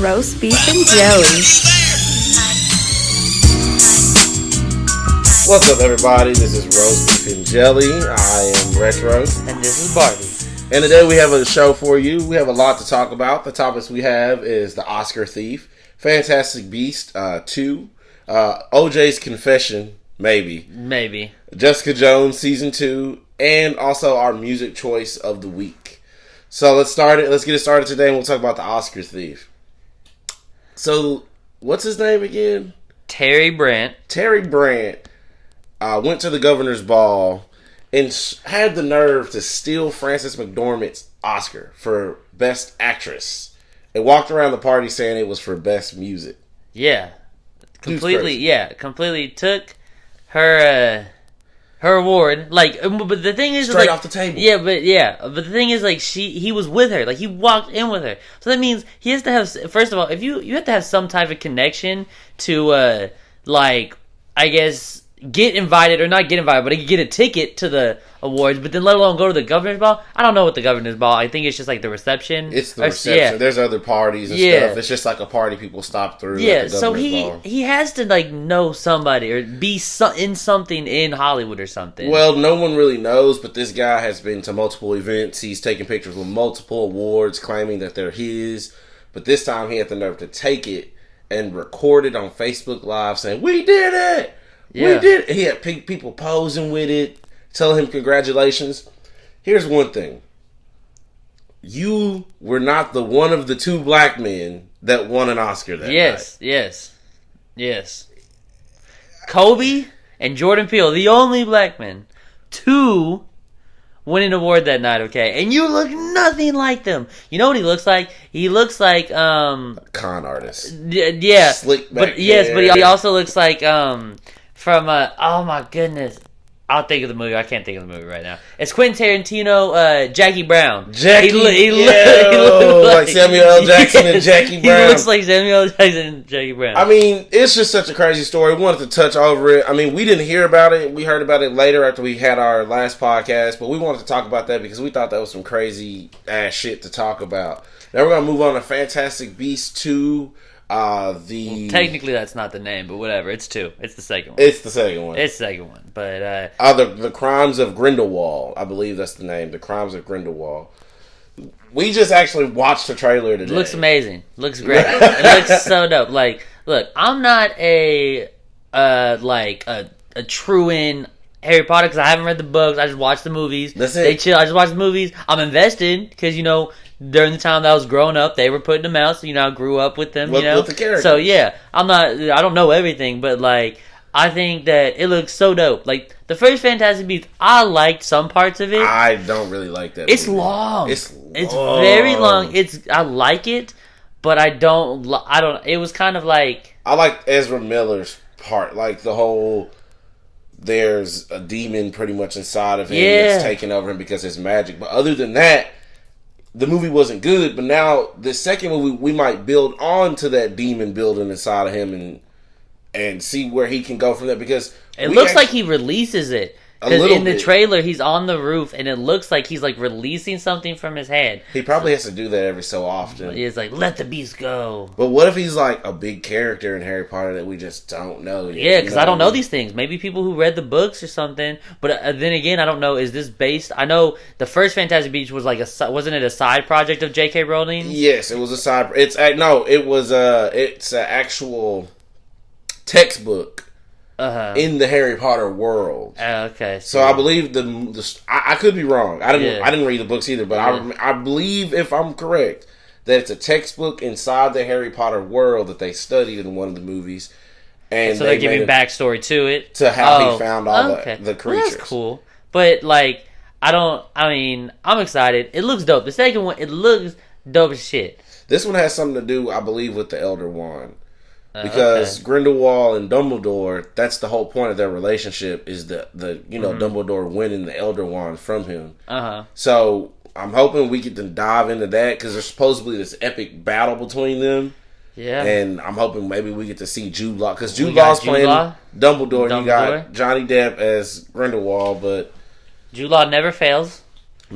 Roast beef and jelly. What's up, everybody? This is Roast Beef and Jelly. I am Retro. And this is Barbie. And today we have a show for you. We have a lot to talk about. The topics we have is the Oscar Thief, Fantastic Beast 2, OJ's Confession, maybe. Jessica Jones Season 2, and also our music choice of the week. So let's get it started today, and we'll talk about the Oscar Thief. So, what's his name again? Terry Brandt. Went to the governor's ball and had the nerve to steal Frances McDormand's Oscar for Best Actress. And walked around the party saying it was for Best Music. Yeah. Completely took her award. But the thing is, straight off the table. But the thing is, he was with her. He walked in with her. So that means he has to have, first of all, if you have to have some type of connection to, I guess, get invited, or not get invited, but he could get a ticket to the awards, but then let alone go to the governor's ball. I don't know what the governor's ball. I think it's just the reception. It's the reception. Yeah. There's other parties and stuff. It's just a party people stop through. Yeah, so he has to know somebody or be in something in Hollywood or something. Well, no one really knows, but this guy has been to multiple events. He's taken pictures with multiple awards, claiming that they're his. But this time he had the nerve to take it and record it on Facebook Live, saying, "We did it." Yeah. We did. He had people posing with it, telling him congratulations. Here's one thing. You were not the one of the two black men that won an Oscar that night. Yes. Kobe and Jordan Peele, the only black men to win an award that night, okay? And you look nothing like them. You know what he looks like? He looks like a con artist. Yeah. Slick back hair. Yes, but he also looks like from oh my goodness, I'll think of the movie. I can't think of the movie right now. It's Quentin Tarantino, Jackie Brown. He looks like Samuel L. Jackson and Jackie Brown. He looks like Samuel L. Jackson and Jackie Brown. I mean, it's just such a crazy story. We wanted to touch over it. I mean, we didn't hear about it. We heard about it later after we had our last podcast, but we wanted to talk about that because we thought that was some crazy ass shit to talk about. Now we're gonna move on to Fantastic Beasts 2. Technically that's not the name, but whatever. It's 2. It's the second one. It's the second one. But the Crimes of Grindelwald. I believe that's the name. The Crimes of Grindelwald. We just actually watched the trailer today. Looks amazing. Looks great. It looks so dope. Look, I'm not a true in Harry Potter because I haven't read the books. I just watched the movies. That's it. They chill. I just watched the movies. I'm invested because during the time that I was growing up, they were putting them out, so I grew up with them. With the characters. So yeah, I don't know everything, but I think that it looks so dope. The first Fantastic Beasts, I liked some parts of it. I don't really like that. It's movie. Long. It's very long. I like it, but I don't. It was kind of I like Ezra Miller's part, the whole. There's a demon pretty much inside of him that's taking over him because it's magic. But other than that, the movie wasn't good. But now the second movie, we might build on to that demon building inside of him and see where he can go from there. Because it looks like he releases it. Because in the trailer, he's on the roof, and it looks like he's releasing something from his head. He probably has to do that every so often. He's let the beast go. But what if he's a big character in Harry Potter that we just don't know yet? Yeah, because I don't know these things. Maybe people who read the books or something. But then again, I don't know. Is this based? I know the first Fantastic Beasts was wasn't it a side project of J.K. Rowling? Yes, it was a side. It's an actual textbook. In the Harry Potter world. Okay. So I believe I could be wrong. I didn't read the books either, but I believe, if I'm correct, that it's a textbook inside the Harry Potter world that they studied in one of the movies. And so they're giving backstory to it. To how he found all the creatures. Well, that's cool. But I'm excited. It looks dope. The second one, it looks dope as shit. This one has something to do, I believe, with the Elder Wand. Because Grindelwald and Dumbledore, that's the whole point of their relationship, is the Dumbledore winning the Elder Wand from him. So I'm hoping we get to dive into that, because there's supposedly this epic battle between them. Yeah. And I'm hoping maybe we get to see Jude Law, because Jude Law's playing Dumbledore. You got Johnny Depp as Grindelwald, but Jude Law never fails.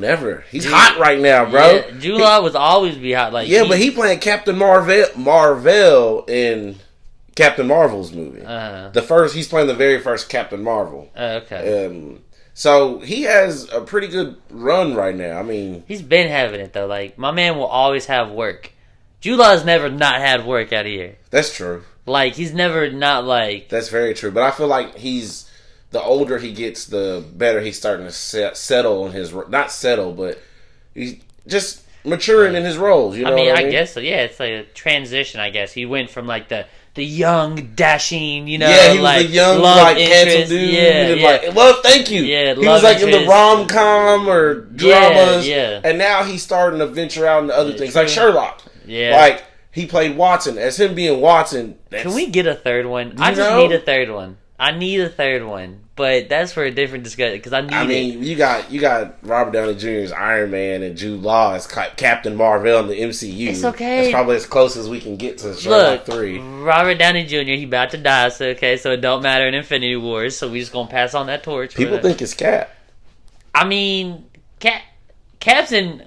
Never. He's hot right now, bro. Yeah, Jude Law was always be hot. Like but he playing Captain Marvel in Captain Marvel's movie. He's playing the very first Captain Marvel. Okay. So he has a pretty good run right now. I mean, he's been having it though. Like my man will always have work. Jude Law's never not had work out of here. That's true. Like he's never not like. That's very true. But I feel like the older he gets, the better he's starting to settle in his, not settle, but he's just maturing in his roles. You know what I mean? I guess so. Yeah, it's like a transition. I guess he went from like the young, dashing, he was like, the young, like handsome dude. Like, love, thank you. Yeah, he was like in the rom-com or dramas. And now he's starting to venture out into other things, like Sherlock. Yeah, like he played Watson. As him being Watson, can we get a third one? I just need a third one. I need a third one, but that's for a different discussion because I mean, you got Robert Downey Jr.'s Iron Man and Jude Law as Captain Marvel in the MCU. It's okay. That's probably as close as we can get to Sherlock 3. Robert Downey Jr. He about to die, so it don't matter in Infinity Wars. So we just gonna pass on that torch. People think it's Cap. I mean, Cap's an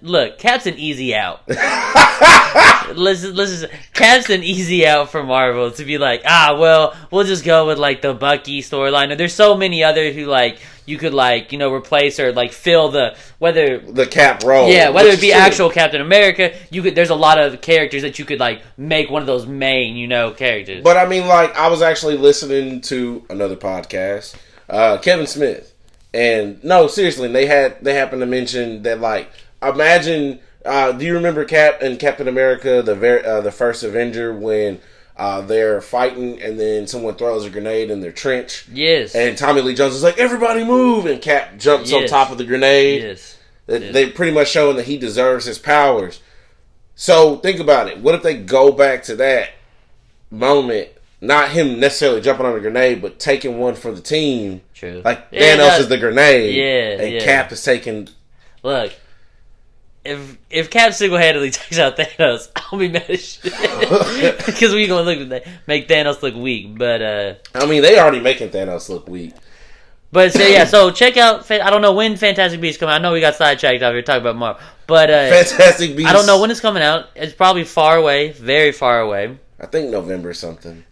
easy out. Listen, Cap's an easy out for Marvel to be like, we'll just go with like the Bucky storyline. And there's so many others who like you could like replace or like fill the Cap role. Yeah, whether it be actual Captain America, there's a lot of characters that you could like make one of those main characters. But I mean, like I was actually listening to another podcast, Kevin Smith. And no, seriously, they happened to mention that like imagine. Do you remember Captain America, the first Avenger, when they're fighting and then someone throws a grenade in their trench? Yes. And Tommy Lee Jones is like, "Everybody move!" and Cap jumps on top of the grenade. Yes. They pretty much showing that he deserves his powers. So think about it. What if they go back to that moment? Not him necessarily jumping on a grenade, but taking one for the team. True. Like Thanos is the grenade. Yeah. And Cap is taking. Look, if Cap single-handedly takes out Thanos, I'll be mad as shit because we gonna make Thanos look weak. But I mean, they already making Thanos look weak. But so check out. I don't know when Fantastic Beasts come out. I know we got sidetracked out here talking about Marvel, but Fantastic Beasts. I don't know when it's coming out. It's probably far away, very far away. I think November something.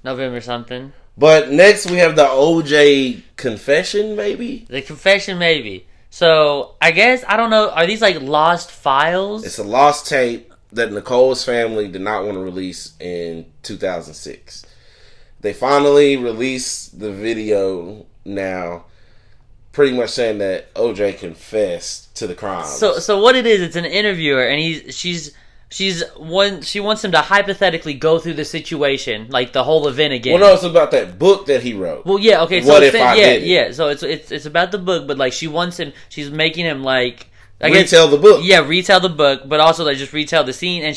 But next we have the OJ confession, maybe? The confession, maybe. So, I guess, I don't know, are these like lost files? It's a lost tape that Nicole's family did not want to release in 2006. They finally released the video now, pretty much saying that OJ confessed to the crime. So what it is, it's an interviewer, and she wants him to hypothetically go through the situation, like the whole event again. Well, no, it's about that book that he wrote. Well, yeah, okay. So what if I did it? Yeah. So it's about the book, but like she's making him like retell the book. Yeah, retell the book, but also like just retell the scene, and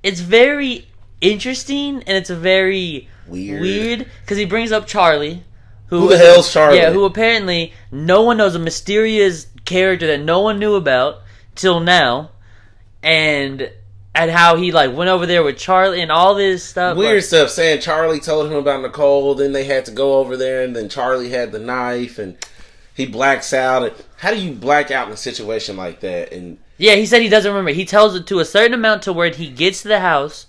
it's very interesting and it's a very weird because he brings up Charlie. Who the hell's Charlie? Yeah, who apparently no one knows, a mysterious character that no one knew about till now, and how he like went over there with Charlie and all this stuff. Weird stuff, saying Charlie told him about Nicole, then they had to go over there, and then Charlie had the knife, and he blacks out. And how do you black out in a situation like that? And yeah, he said he doesn't remember. He tells it to a certain amount to where he gets to the house.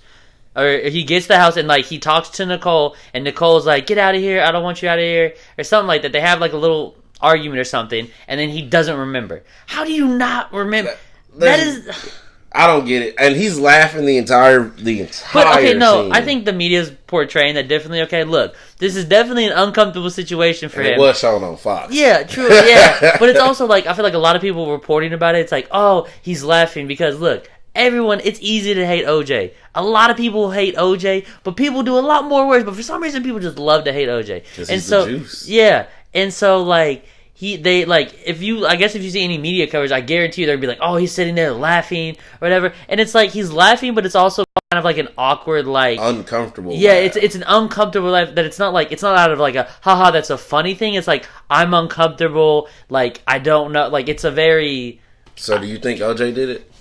And like he talks to Nicole, and Nicole's like, "Get out of here! I don't want you out of here," or something like that. They have like a little argument or something, and then he doesn't remember. How do you not remember? That is, I don't get it. And he's laughing the entire But okay, no, scene. I think the media's portraying that differently. Okay, look, this is definitely an uncomfortable situation for him. It was shown on Fox. Yeah, true. Yeah, but it's also like I feel like a lot of people reporting about it. It's like, oh, he's laughing because look, everyone. It's easy to hate OJ. A lot of people hate OJ, but people do a lot more worse. But for some reason, people just love to hate OJ. And so, the juice. Yeah. And so, like, if you see any media coverage, I guarantee you they'll be like, oh, he's sitting there laughing or whatever. And it's like, he's laughing, but it's also kind of like an awkward, like... uncomfortable Yeah, laugh. It's an uncomfortable laugh that it's not out of like a, haha, that's a funny thing. It's like, I'm uncomfortable, like, I don't know, like, it's a very... So do you think OJ did it?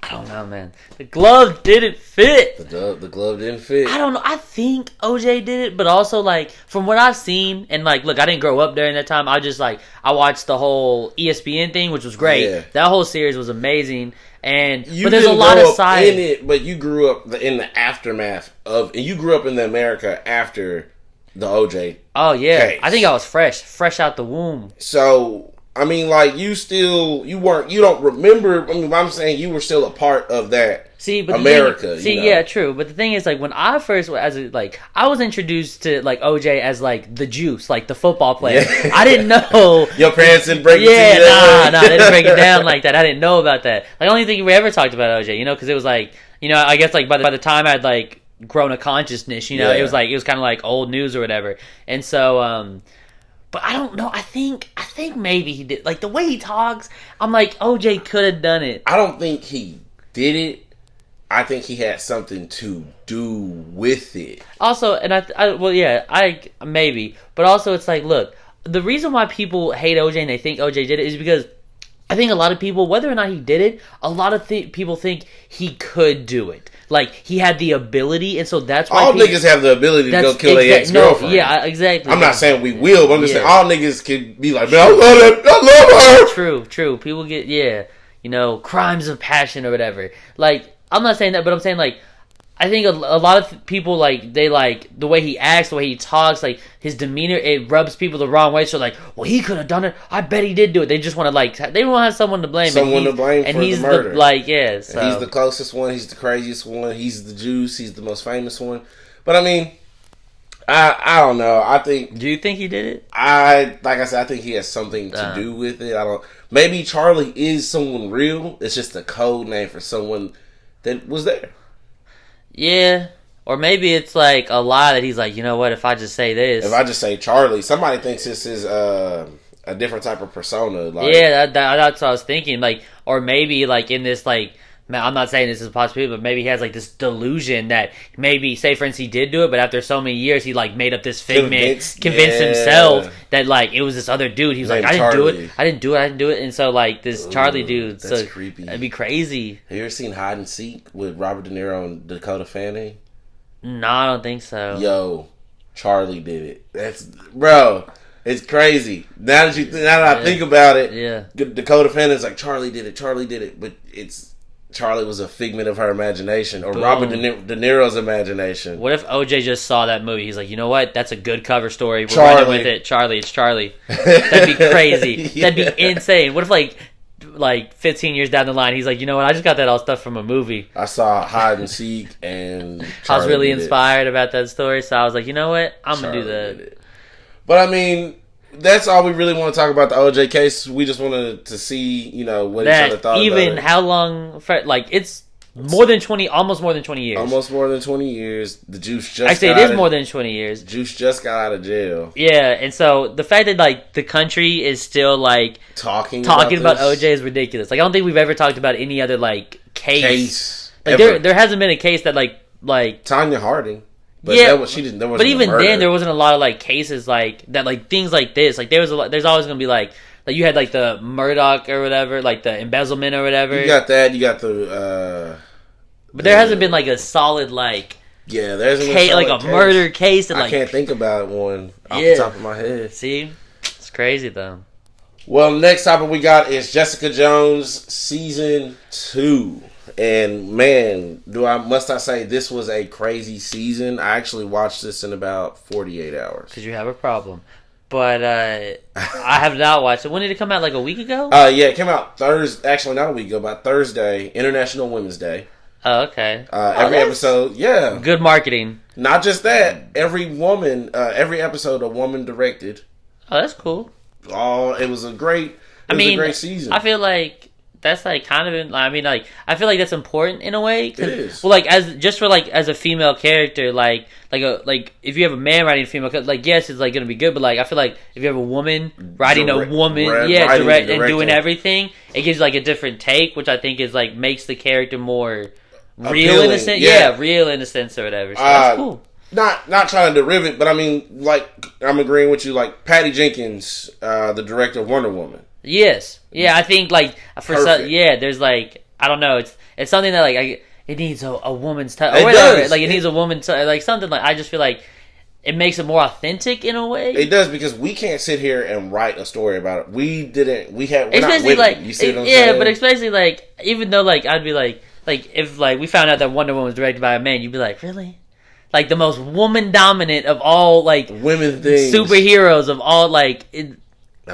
I don't know, man. The glove didn't fit. The glove didn't fit. I don't know. I think OJ did it, but also, like, from what I've seen, and, like, look, I didn't grow up during that time. I watched the whole ESPN thing, which was great. Yeah. That whole series was amazing. But there's a lot of side in it, but you grew up in the aftermath of, and you grew up in the America after the OJ. Oh yeah, case. I think I was fresh out the womb. So I mean, like you don't remember. I mean, I'm saying you were still a part of that. See, but America. Yeah, true. But the thing is, like, when I first I was introduced to like OJ as like the Juice, like the football player. Yeah. I didn't know your parents didn't break it. Yeah, nah, they didn't break it down like that. I didn't know about that. Like, the only thing we ever talked about OJ, because it was like, I guess like by the time I'd like grown a consciousness, it was kind of like old news or whatever. And so, but I don't know. I think maybe he did. Like, the way he talks, I'm like, OJ could have done it. I don't think he did it. I think he had something to do with it. Also, and I maybe, but also it's like, look, the reason why people hate OJ and they think OJ did it is because I think a lot of people, whether or not he did it, a lot of people think he could do it. Like, he had the ability, and so that's why niggas have the ability to go kill their ex-girlfriend. Yeah, exactly. I'm not saying we will, but I'm just saying all niggas can be like, man, I love her. True. People get, crimes of passion or whatever. Like, I'm not saying that, but I'm saying, like, I think a lot of people, like, they like the way he acts, the way he talks, like, his demeanor, it rubs people the wrong way. So, like, well, he could have done it. I bet he did do it. They just want to, like, they want to have someone to blame. Someone to blame for the murder. So. He's the closest one. He's the craziest one. He's the Juice. He's the most famous one. But, I mean, I don't know. I think... Do you think he did it? Like I said, I think he has something to do with it. Maybe Charlie is someone real. It's just a code name for someone that was there. Yeah. Or maybe it's like a lie that he's like, you know what, if I just say this. If I just say Charlie, somebody thinks this is a different type of persona. Like, yeah, that's what I was thinking. Like, or maybe like in this, like, I'm not saying this is a possibility, but maybe he has like this delusion that maybe, say for instance, he did do it, but after so many years, he like made up this figment, convinced himself that like it was this other dude. He was like, I didn't do it. And so like this Charlie dude, that's creepy. That'd be crazy. Have you ever seen Hide and Seek with Robert De Niro and Dakota Fanning? No, I don't think so. Yo, Charlie did it. Bro, it's crazy. Now that I think about it, Dakota Fanning's like, Charlie did it, but Charlie was a figment of her imagination, or Robert De Niro's imagination. What if OJ just saw that movie? He's like, you know what? That's a good cover story. We're running with it. Charlie, it's Charlie. That'd be crazy. That'd be insane. What if like 15 years down the line, he's like, you know what? I just got that all stuff from a movie. I saw Hide and Seek, and Charlie I was really inspired about that story, so I was like, you know what? I'm going to do that. But I mean, that's all we really want to talk about the OJ case. We just wanted to see, what each other thought even about it. How long, it's almost more than 20 years. Almost more than 20 years. The Juice just actually, it is more than 20 years. Juice just got out of jail. Yeah, and so the fact that, like, the country is still, like, talking about OJ is ridiculous. Like, I don't think we've ever talked about any other, like, case. Like, there hasn't been a case that, like Tanya Harding. But she didn't. There wasn't. But even then, there wasn't a lot of like cases like that, like things like this. Like there's always gonna be like you had like the Murdoch or whatever, like the embezzlement or whatever. You got that. You got the. But there hasn't been like a solid like. Yeah, there's like a murder case that I can't think about one off the top of my head. See, it's crazy though. Well, next topic we got is Jessica Jones season 2. And man, must I say this was a crazy season. I actually watched this in about 48 hours. Because you have a problem. But I have not watched it. When did it come out? Like a week ago? Yeah, it came out Thursday. Actually, not a week ago, about Thursday, International Women's Day. Oh, okay. Every episode, yeah. Good marketing. Not just that. Every episode a woman directed. Oh, that's cool. It was a great season. I feel like that's like kind of, I feel like that's important in a way. It is. Well, like as a female character, like if you have a man writing a female character, like yes, it's like gonna be good, but like I feel like if you have a woman writing a woman, direct and doing everything, it gives like a different take, which I think is like makes the character more real in a sense. Yeah, real in a sense or whatever. So that's cool. Not trying to derive but I mean, like I'm agreeing with you. Like Patty Jenkins, the director of Wonder Woman. Yes. Yeah, I think like there's like I don't know. It's something that like it needs a woman's touch. It does. Like it needs a woman's touch. Like something like I just feel like it makes it more authentic in a way. It does because we can't sit here and write a story about it. We didn't. We're especially not women. Like you see what I'm saying? but especially like even though like I'd be like if like we found out that Wonder Woman was directed by a man, you'd be like, really? Like the most woman dominant of all like women things, superheroes of all like a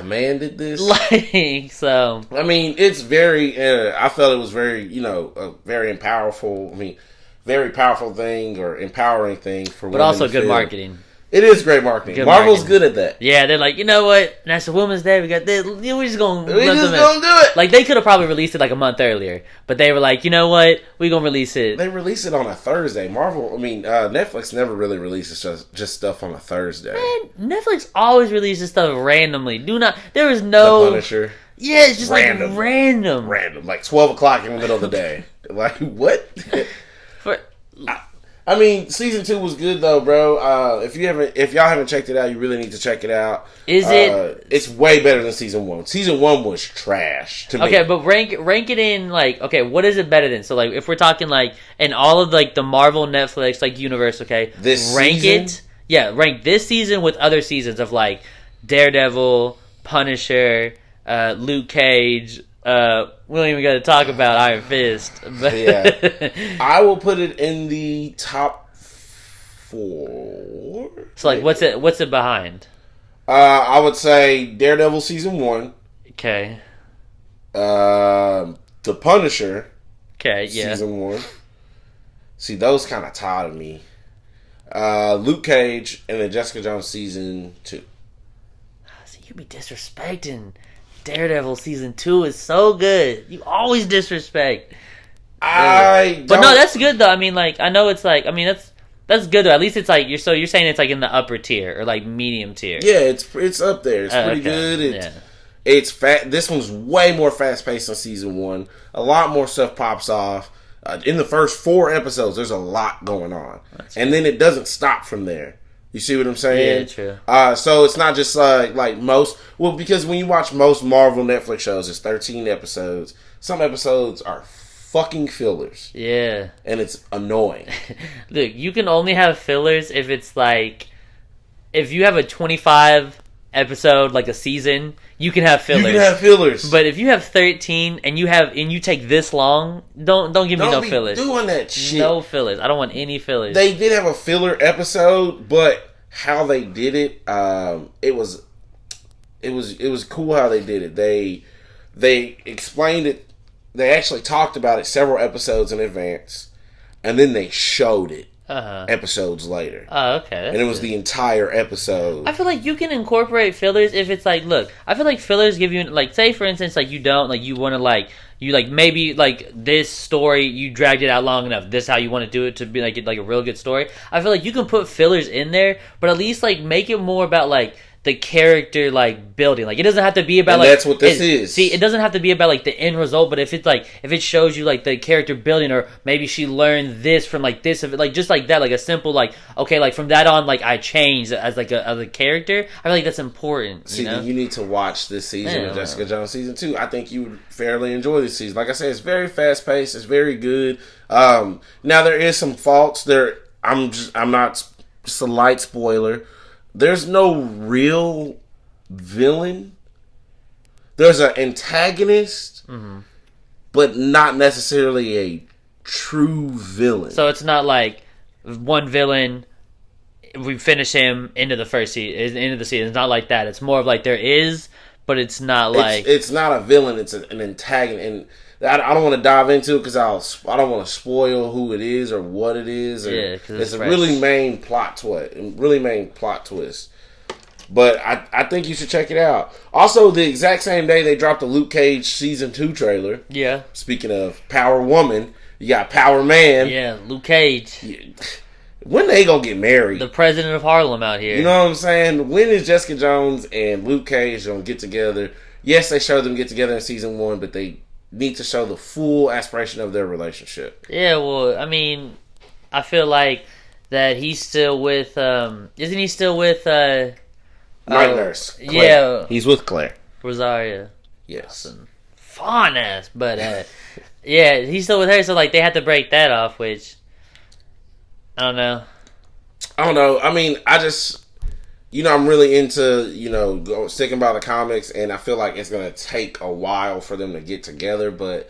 man did this. Like so. I mean, it's very. I felt it was very a very powerful. I mean. Very powerful thing or empowering thing for women. But also good marketing. It is great marketing. Marvel's good at that. Yeah, they're like, you know what? National Women's Day. We got this. We're just gonna do it. Like they could have probably released it like a month earlier, but they were like, you know what? We're gonna release it. They release it on a Thursday. Netflix never really releases just stuff on a Thursday. Man, Netflix always releases stuff randomly. There is no The Punisher. Yeah, it's just random. like random. Random, like 12 o'clock in the middle of the day. Like what? I mean, season 2 was good though, bro. If y'all haven't checked it out, you really need to check it out. It's way better than season 1. Season 1 was trash to me. Okay, but rank it in like, okay, what is it better than? So like, if we're talking like in all of like the Marvel Netflix like universe, okay, rank this season with other seasons of like Daredevil, Punisher, Luke Cage. We don't even got to talk about Iron Fist. But yeah, I will put it in the top 4. So, like, what's it behind? I would say Daredevil season 1. Okay. The Punisher. Okay. Yeah. Season 1. See, those kind of tired me. Luke Cage and then Jessica Jones season 2. See, you be disrespecting. Daredevil season 2 is so good. You always disrespect. But no, that's good though. I mean, like I know it's like that's good though. At least it's like you're saying it's like in the upper tier or like medium tier. Yeah, it's up there. It's pretty good. It's fat. This one's way more fast paced than season 1. A lot more stuff pops off. In the first 4 episodes, there's a lot going on, and then it doesn't stop from there. You see what I'm saying? Yeah, true. So it's not just like most... Well, because when you watch most Marvel Netflix shows, it's 13 episodes. Some episodes are fucking fillers. Yeah. And it's annoying. Look, you can only have fillers if it's like... If you have a 25 episode, like a season, you can have fillers. You can have fillers. But if you have 13 and you take this long, don't give me no fillers. Doing that shit. No fillers. I don't want any fillers. They did have a filler episode, but how they did it, it was cool how they did it. They explained it. They actually talked about it several episodes in advance, and then they showed it. Episodes later. Oh, okay. And it was the entire episode. I feel like you can incorporate fillers if it's like, look, I feel like fillers give you, like, say for instance, like you don't, like you want to like, you like maybe like this story, you dragged it out long enough. This is how you want to do it to be like a real good story. I feel like you can put fillers in there, but at least like make it more about like the character like building. Like it doesn't have to be about and like that's what this is. See, it doesn't have to be about like the end result, but if it's like if it shows you like the character building, or maybe she learned this from like this, if it, like just like that, like a simple like okay, like from that on, like I changed as like a character. I feel like that's important. See, you need to watch this season of Jessica Jones season 2. I think you would fairly enjoy this season. Like I said, it's very fast paced. It's very good. Now there is some faults there. I'm not just a light spoiler. There's no real villain. There's an antagonist, but not necessarily a true villain. So it's not like one villain, we finish him into the season. It's not like that. It's more of like there is, but it's not like... It's not a villain. It's an antagonist. And I don't want to dive into it because I don't want to spoil who it is or what it is. Yeah, it's a really main plot twist. But I think you should check it out. Also, the exact same day they dropped the Luke Cage season 2 trailer. Yeah. Speaking of Power Woman, you got Power Man. Yeah, Luke Cage. When they gonna get married? The president of Harlem out here. You know what I'm saying? When is Jessica Jones and Luke Cage gonna get together? Yes, they showed them get together in season 1, but they need to show the full aspiration of their relationship. Yeah, well, I mean, I feel like that he's still with, isn't he still with, Night Nurse. Claire. Yeah. He's with Claire. Rosaria. Yes. Fun ass, but, Yeah, he's still with her, so like they had to break that off, which I don't know. I mean, I just, I'm really into, sticking by the comics, and I feel like it's going to take a while for them to get together, but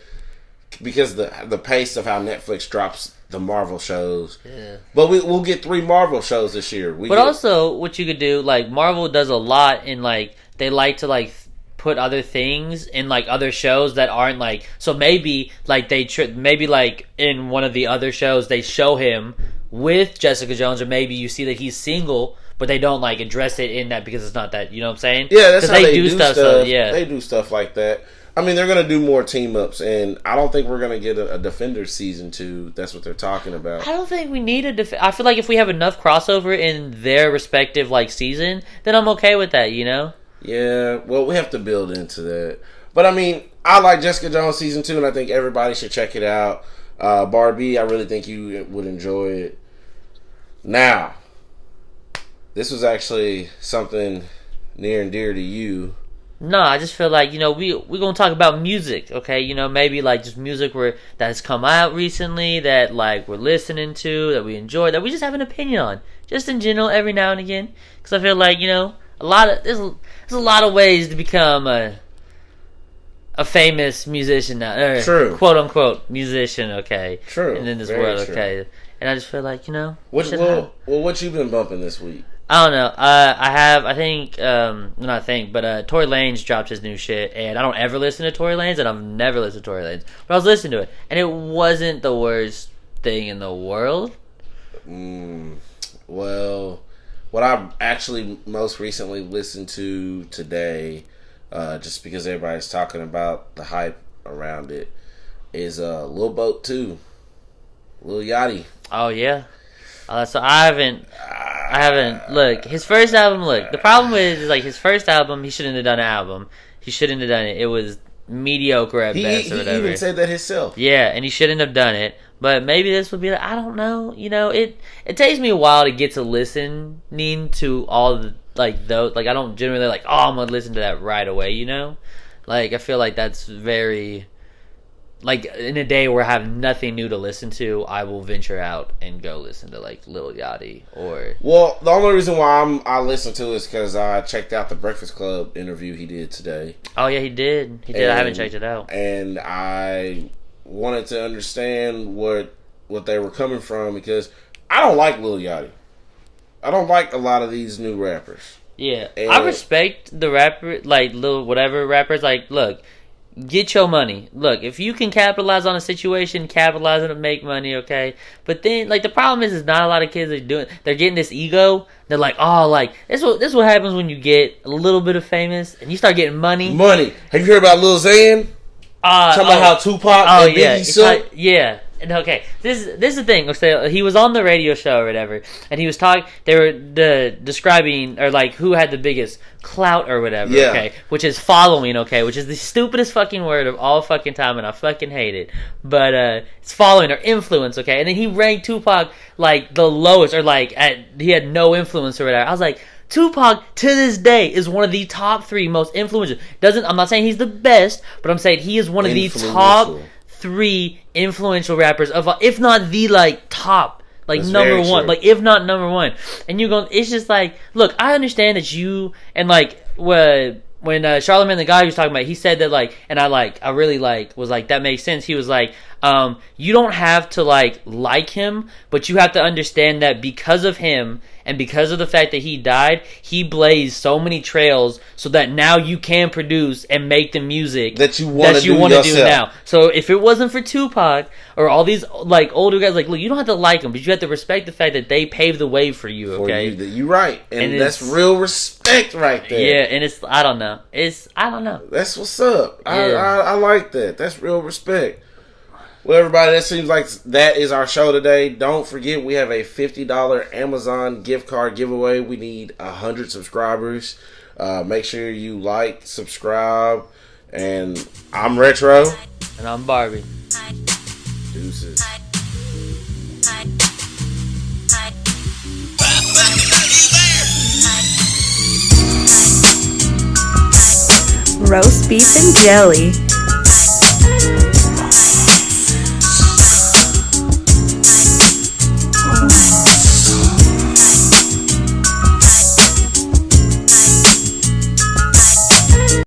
because the pace of how Netflix drops the Marvel shows. Yeah. But we'll get 3 Marvel shows this year. Also, what you could do, like, Marvel does a lot in, like, they like to, like, put other things in, like, other shows that aren't, like, so maybe, like, maybe, like, in one of the other shows, they show him with Jessica Jones, or maybe you see that he's single, but they don't, like, address it in that because it's not that, you know what I'm saying? Yeah, that's how they do stuff. They do stuff like that. I mean, they're going to do more team-ups, and I don't think we're going to get a Defenders Season 2. That's what they're talking about. I don't think we need I feel like if we have enough crossover in their respective, like, season, then I'm okay with that, you know? Yeah, well, we have to build into that. But, I mean, I like Jessica Jones Season 2, and I think everybody should check it out. Barbie, I really think you would enjoy it. Now, this was actually something near and dear to you. No, I just feel like, we're going to talk about music, okay? Maybe, like, just music that has come out recently that, like, we're listening to, that we enjoy, that we just have an opinion on. Just in general, every now and again. Because I feel like, there's a lot of ways to become a famous musician now. Or true. Quote-unquote musician, okay? True. And in this Very world, true. okay? And I just feel like, what you been bumping this week? I don't know. Tory Lanez dropped his new shit, and I don't ever listen to Tory Lanez, and I've never listened to Tory Lanez. But I was listening to it, and it wasn't the worst thing in the world. Well, what I actually most recently listened to today, just because everybody's talking about the hype around it, is Lil Boat 2. Lil Yachty. Oh, yeah? So I haven't. Look, his first album. Look, the problem is like his first album. He shouldn't have done an album. He shouldn't have done it. It was mediocre at best or whatever. He even said that himself. Yeah, and he shouldn't have done it. But maybe this would be. Like, I don't know. It takes me a while to get to listening to all the those. Like I don't generally like. Oh, I'm gonna listen to that right away. Like I feel like that's very. Like, in a day where I have nothing new to listen to, I will venture out and go listen to, like, Lil Yachty or... Well, the only reason why I listen to it is because I checked out the Breakfast Club interview he did today. Oh, yeah, he did. I haven't checked it out. And I wanted to understand what they were coming from because I don't like Lil Yachty. I don't like a lot of these new rappers. Yeah. I respect the rapper, like, Lil whatever rappers. Like, look... Get your money. Look, if you can capitalize on a situation, capitalize on it, make money, okay? But then, like, the problem is not a lot of kids are doing. They're getting this ego. They're like, oh, like this what happens when you get a little bit of famous and you start getting money. Money. Have you heard about Lil Xan? Talking about how Tupac and Biggie suck. Yeah. Okay, this is the thing. So he was on the radio show or whatever, and he was talking. They were describing or like who had the biggest clout or whatever. Yeah. Okay, which is following. Okay, which is the stupidest fucking word of all fucking time, and I fucking hate it. But it's following or influence. Okay, and then he ranked Tupac like the lowest or like he had no influence or whatever. I was like. Tupac to this day is one of the top 3 most influential. I'm not saying he's the best, but I'm saying he is one of the top 3 influential rappers of, if not the like top, like that's number one, like if not number one. And you're going, it's just like, look, I understand that you and like when Charlamagne the guy was talking about, he said that like, and I really like was like that makes sense. He was like, you don't have to like him, but you have to understand that because of him. And because of the fact that he died, he blazed so many trails so that now you can produce and make the music that you want to do now. So if it wasn't for Tupac or all these like older guys, like look, you don't have to like them, but you have to respect the fact that they paved the way for you. Okay, you're right, and that's real respect right there. Yeah, and I don't know. That's what's up. Yeah. I like that. That's real respect. Well, everybody, that seems like that is our show today. Don't forget, we have a $50 Amazon gift card giveaway. We need 100 subscribers. Make sure you like, subscribe, and I'm Retro. And I'm Barbie. Deuces. Roast beef and jelly.